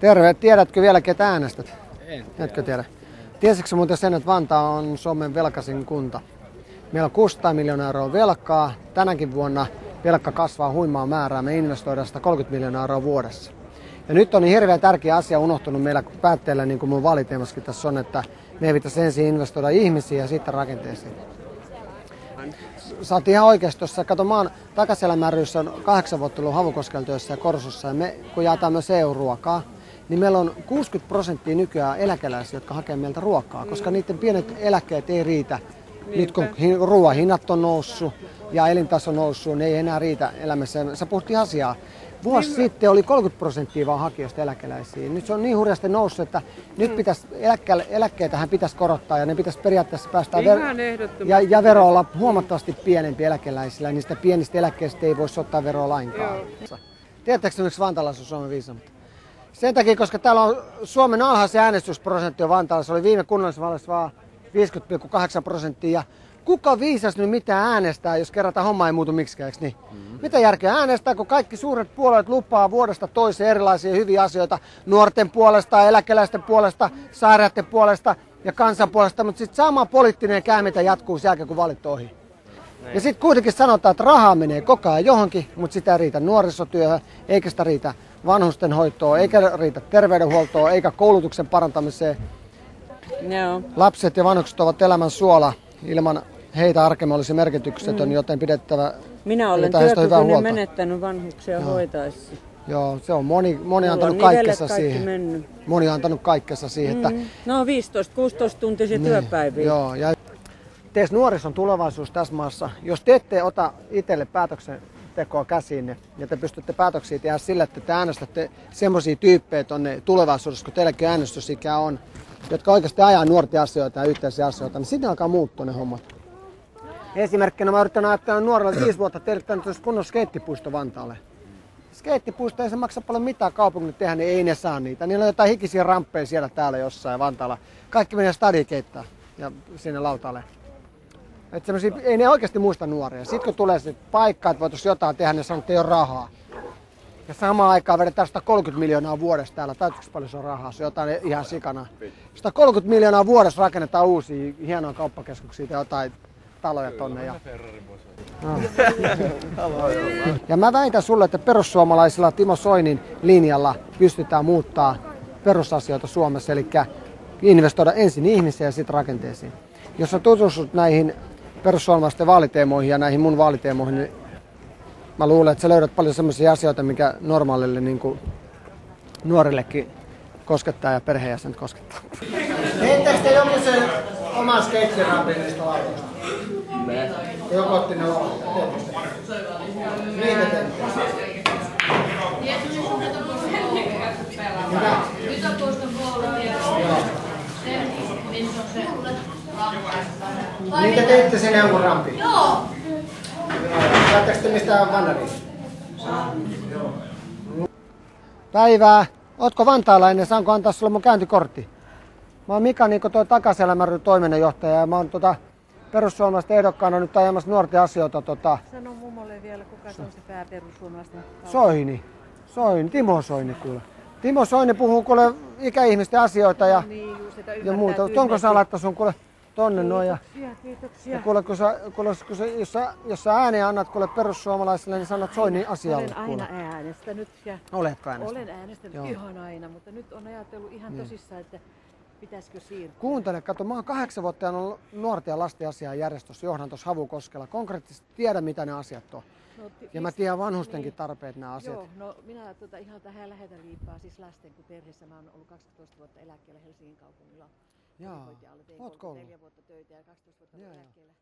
Terve. Tiedätkö vielä, ketä äänestät? En. Etkö tiedä? Tiesitkö muuten sen, että Vantaa on Suomen velkaisin kunta? Meillä on 600 miljoonaa euroa velkaa. Tänäkin vuonna velka kasvaa huimaa määrää. Me investoidaan 130 miljoonaa euroa vuodessa. Ja nyt on niin hirveän tärkeä asia unohtunut meillä päättäjillä, niin kuin mun valiteemassakin tässä on, että me pitäisi ensin investoida ihmisiin ja sitten rakenteisiin. Sä oot ihan oikeasti tuossa. Kato, mä oon Takaselämän ryssä on 8 vuotta ollut Havukoskel työssä ja Korsossa. Ja me, kun jaetaan myös EU-ruokaa, niin meillä on 60% nykyään eläkeläisiä, jotka hakee meiltä ruokaa, koska niiden pienet eläkkeet ei riitä. Nyt kun ruoan hinnat on noussut ja elintaso on noussut, niin ei enää riitä elämässä. Sä puhut ihan asiaa. Vuosi sitten oli 30% vaan hakijoista eläkeläisiä. Nyt se on niin hurjasti noussut, että nyt pitäisi eläkkeitähän pitäisi korottaa ja ne pitäisi periaatteessa päästä ja vero olla huomattavasti pienempi eläkeläisillä. Niistä pienistä eläkkeistä ei voisi ottaa veroa lainkaan. Tiedättekö, miksi Vantaalla on Suomen viisaampi? Sen takia, koska täällä on Suomen alhaisin äänestysprosentti on Vantaalla. Se oli viime kunnallisvaaleissa vaan 50,8%. Kuka viisas nyt mitään äänestää, jos kerran tämä homma ei muutu miksikään, niin? Mitä järkeä äänestää, kun kaikki suuret puolueet lupaa vuodesta toiseen erilaisia hyviä asioita nuorten puolesta, eläkeläisten puolesta, sairaiden puolesta ja kansan puolesta, mutta sitten sama poliittinen kääntä jatkuu sen jälkeen, kun valit on ohi. Ja sitten kuitenkin sanotaan, että rahaa menee koko ajan johonkin, mutta sitä ei riitä nuorisotyöhön, eikä sitä riitä vanhustenhoitoon, eikä riitä terveydenhuoltoon, eikä koulutuksen parantamiseen. No. Lapset ja vanhukset ovat elämän suola. Ilman heitä arkemme olisi merkityksetön, joten pidettävä. Minä olen työkykyinen menettänyt vanhuksia hoitaessa. Joo, se on moni antanut kaikkensa siihen. Moni on antanut kaikkensa siihen, että no 15-16 tuntisia työpäiviä. Joo, ja tees nuorison tulevaisuus tässä maassa. Jos te ette ota itselle päätöksentekoa käsiinne ja te pystytte päätöksiä tehdä sillä, että te äänestätte semmoisia tyyppejä tonne tulevaisuudessa, kun teillekin äänestysikä on, jotka oikeasti ajaa nuorten asioita ja yhteisiä asioita, niin sitten alkaa muuttua ne hommat. Esimerkkinä mä yritän ajatella nuorella 5 vuotta teille tänne kunnon skeittipuisto Vantaalle. Skeittipuisto ei se maksa paljon mitään kaupungille tehdä, niin ei ne saa niitä. Niillä on jotain hikisiä ramppeja siellä täällä jossain Vantaalla. Kaikki menee stadiin keittää ja sinne lautaalle. Ei ne oikeasti muista nuoria. Sitten kun tulee se paikka, että voitaisiin jotain tehdä, niin sanoo, että ei ole rahaa. Ja samaan aikaan vedetään 130 miljoonaa vuodessa täällä. Täytyykö paljon se on rahaa? Se on jotain ihan sikana. 130 miljoonaa vuodessa rakennetaan uusia hienoja kauppakeskuksia ja jotain taloja tonne. Ja mä väitän sulle, että perussuomalaisilla Timo Soinin linjalla pystytään muuttaa perusasioita Suomessa. Eli investoida ensin ihmisiä ja sitten rakenteisiin. Jos sä tutustut näihin perussuomalaisten vaaliteemoihin ja näihin mun vaaliteemoihin, niin mä luulen, että sä löydät paljon sellaisia asioita, mikä normaalille niin kuin nuorillekin koskettaa ja perheenjäsenet koskettaa. Teettekö te joku sen oman skeittirampin niistä lautoista? Me. Joku otti ne lautoista. Niitä teette? Mitä? Nyt on tuosta puolella. Niitä teitte sen jonkun rampin? Joo. Päättekö te mistään Vannarista? Päivää. Ootko Vantaalainen? Saanko antaa sulle mun käyntikortti? Mä oon Mika Niikko, toi Takaselämän ry toiminnanjohtaja ja mä oon perussuomalaisten ehdokkaana nyt ajamassa nuorten asioita. Sano mummolle vielä, kuka se on se pääperussuomalaisten Soini. Timo Soini kuule. Timo Soini puhuu kuule ikäihmisten asioita ja muuta. Onko sä laittaa sun kuule tonne noin? Kiitoksia. Ja kuule, jos sä ääneen annat kuule perussuomalaisille, niin sanot Soinin asialle. Olen aina äänestänyt. Oletko äänestänyt? Olen äänestänyt ihan aina, mutta nyt on ajatellut ihan tosissaan, että pitäisikö siirtyä. Kuuntele, kato, mä oon 8 vuotta ollut nuorten ja lasten asian järjestössä, johdan tuossa Havukoskella. Konkreettisesti tiedän, mitä ne asiat on. Ja mä tiedän vanhustenkin tarpeet nämä asiat. Joo, no minä ihan tähän läheltä liippaan siis lasten kuin perheessä. Mä oon ollut 12 vuotta eläkkeellä Helsingin kaupungilla. Jaa, ootko ollut? 4 vuotta töitä ja 12 vuotta eläkkeellä.